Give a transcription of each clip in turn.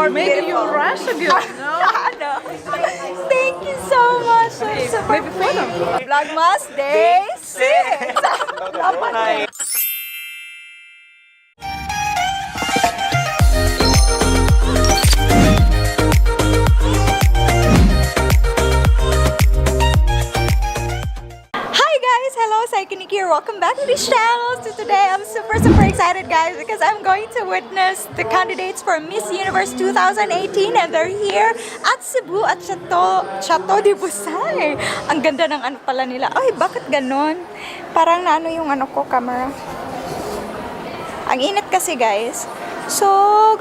more Maybe beautiful. you rush a bit, no? No. Thank you so much. Maybe photo. Vlogmas Day 6. Hello, Cykaniki here. Welcome back to this channel. So today I'm super excited, guys, because I'm going to witness the candidates for Miss Universe 2018 and they're here at Cebu at Chateau de Busay. Ang ganda ng ano pala nila. Ay, bakit ganon? Parang naano yung ano ko, camera. Ang init kasi, guys. So,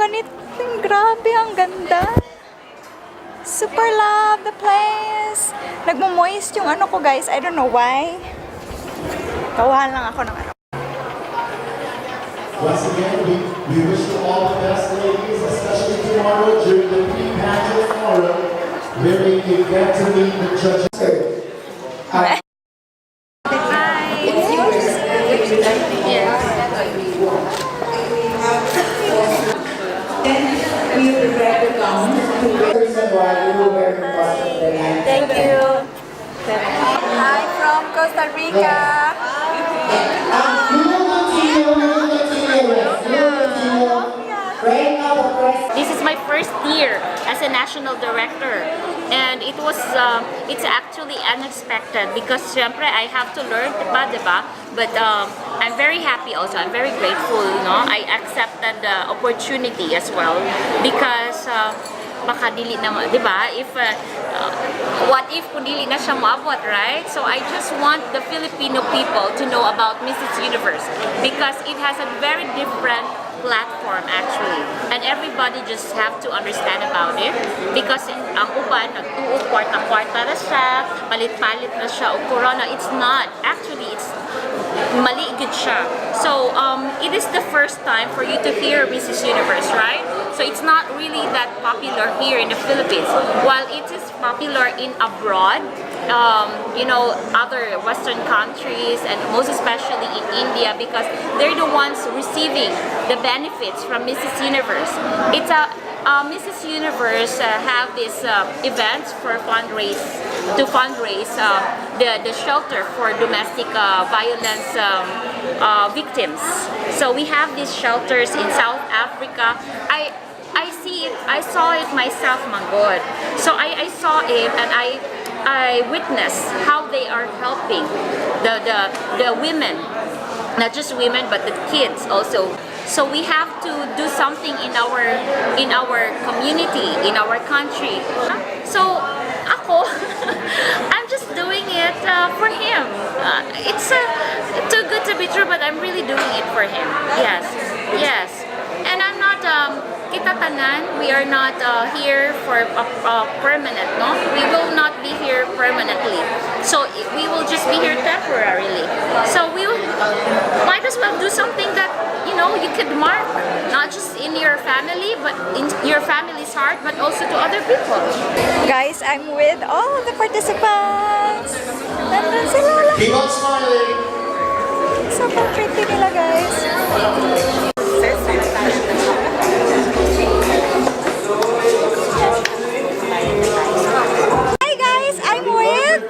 ganito. Grabe, ang ganda. Super love the place. Nagmo-moist yung ano ko, guys. I don't know why. Kawahan lang ako ng ano. Once again, we wish you all the best, ladies, especially tomorrow during the pageant tomorrow, where you get to meet the judges. Hi. It's yours? Yes. Then we will prepare the gown. Thank you. Hi from Costa Rica. This is my first year as a national director, and it's actually unexpected because syempre I have to learn, diba? But I'm very happy also. I'm very grateful, you know. I accepted the opportunity as well because baka dili na, diba? What if kung dili na siya maabot, right? So I just want the Filipino people to know about Mrs. Universe because it has a very different platform actually, and everybody just have to understand about it because ang uban nagtuo kwarta na siya, palit-palit na siya o corona. It's not actually, it's mali gid siya. So it is the first time for you to hear Mrs. Universe, right? So it's not really that popular here in the Philippines, while it is popular in abroad. You know, other Western countries and most especially in India because they're the ones receiving the benefits from Mrs. Universe. It's a Mrs. Universe have these events for fundraise the shelter for domestic violence victims. So we have these shelters in South Africa. I see it. I saw it myself, Manggod. So I saw it and I witnessed how they are helping the women, not just women but the kids also. So we have to do something in our community, in our country. So ako, I'm just doing it for him. It's too good to be true, but I'm really doing it for him. Yes, yes. And I'm not kita tanan, we are not here for permanent, no? We will not be here permanently. So we will just be here temporarily. So we might as well do something that, you know, you could mark, not just in your family, but in your family's heart, but also to other people. Guys, I'm with all of the participants. Nandun sila lang. Keep on smiling. Super pretty nila, guys. Hi guys, I'm with.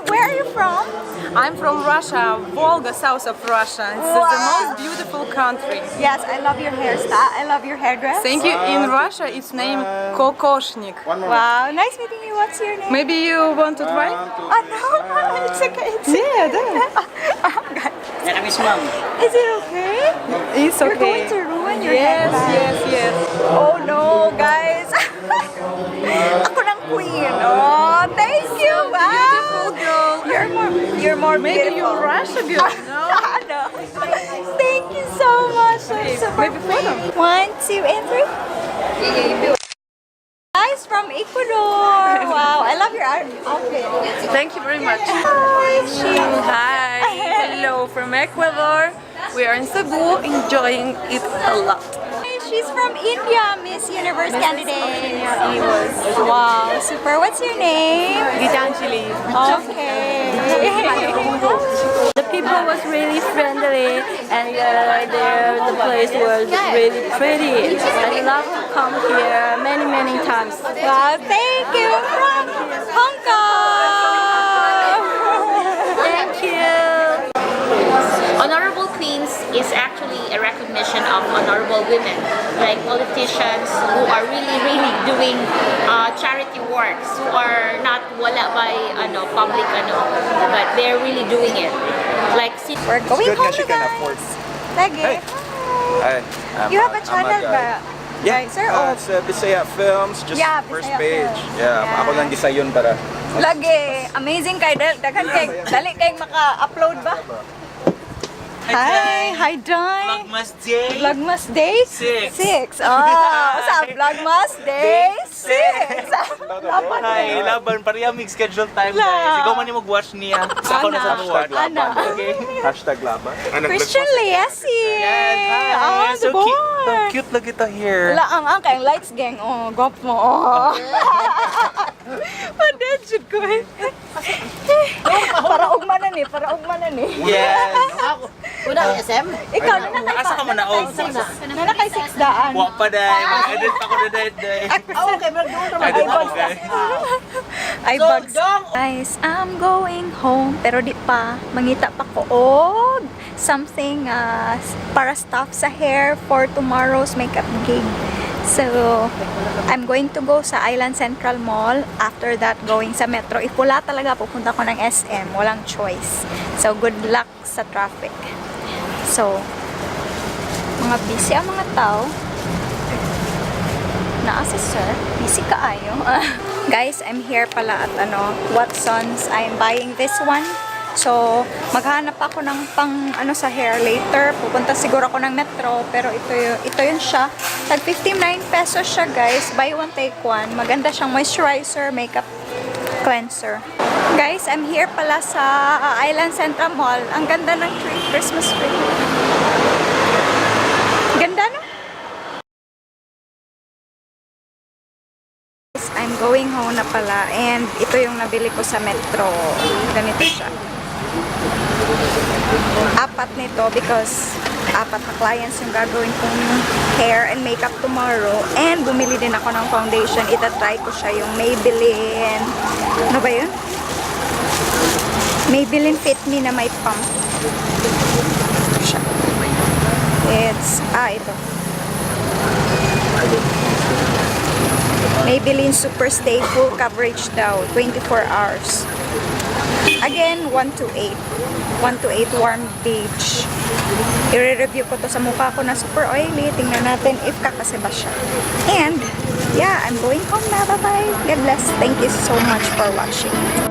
Where are you from? I'm from Russia, Volga, south of Russia. It's Wow. the most beautiful country. Yes, I love your hairstyle. I love your hairdress. Thank you. In Russia, it's named Kokoshnik. Wow, nice meeting you. What's your name? Maybe you want to try? Oh no, it's okay. It's Yeah, okay. Is it okay? It's You're okay. going to ruin your Yes, headband. yes. Oh no, guys. Ako ng queen. Oh, thank you. Beautiful Wow. girl. You're more Maybe you beautiful. rush a bit, no? No. Thank you so much. I'm super Maybe photo. 1, 2, and 3. Guys from Ecuador. Wow, I love your outfit. Thank you very much. Hi, Hi. Hello from Ecuador. We are in Cebu, enjoying it a lot. She's from India, Miss Universe candidate. Wow, super. What's your name? Gitanjali. Okay. The people was really friendly And right there, the place was really pretty. I love to come here many times. Wow, thank you from Hong Kong. Thank you. Honorable Queens is actually a recognition of honorable women, like politicians who are really doing charity works, who are not wala by public but they're really doing it. Like We're going Good home nga she na can guys. afford. Lagi. Hey. Hi. You have a channel ba? Yeah, Right, sir? Oh. it's Bisaya Films, just Yeah, first Bisaya page. Films. Yeah, Yeah. ako lang gisayon para. Lagi. Amazing kay Dagan kay dali kay maka-upload ba? Hi, hi Day. Vlogmas Day. Vlogmas Day? 6. Sa Vlogmas Day 6. Dapat Hi, laban pariyamig schedule time La. guys. Ikaw man yung mag-watch niya. Ako na sa Hashtag watch. laban. Okay. Hashtag laban. Christian Liesi. Oh, the So boy. cute. So cute lagi ta here. Ang kayong lights gang. Oh, gop mo. Oh. Padad jud ko eh. Para ugmanan eh, para ugmanan eh. Yes. Ikaw na nakay Asa ka man na og? na nakay 600. Wa pa dai. Mag-edit pa ko na dai. Edit pa ko guys. Ay, bags. Guys, I'm going home. Pero di pa. Mangita pa ko. Og something para stuff sa hair for tomorrow's makeup gig. So, I'm going to go sa Island Central Mall. After that, going sa Metro. If wala talaga, pupunta ko ng SM. Walang choice. So, good luck sa traffic. So, mga busy ang mga tao. Naa si sir. Busy kaayo. Guys, I'm here pala at Watson's. I'm buying this one. So, maghanap ako ng pang sa hair later. Pupunta siguro ako ng Metro. Pero ito yun siya. Tag 59 pesos siya guys. Buy one take one. Maganda siyang moisturizer, makeup cleanser. Guys, I'm here pala sa Island Central Mall. Ang ganda ng tree, Christmas tree. Ganda no? I'm going home na pala and ito yung nabili ko sa Metro. Ganito siya. Apat nito because apat na clients yung gagawin kong hair and makeup tomorrow. And bumili din ako ng foundation. Itatry ko siya yung Maybelline. Ano ba yun? Maybelline Fit Me na may pump. Siya. It's, ito. Maybelline Super Stay Full Coverage daw. 24 hours. Again, 128. 128 warm beige. I-review ko to sa mukha ko na super oily. Tingnan natin if kakasiba siya. And, yeah, I'm going home na. Bye-bye. God bless. Thank you so much for watching.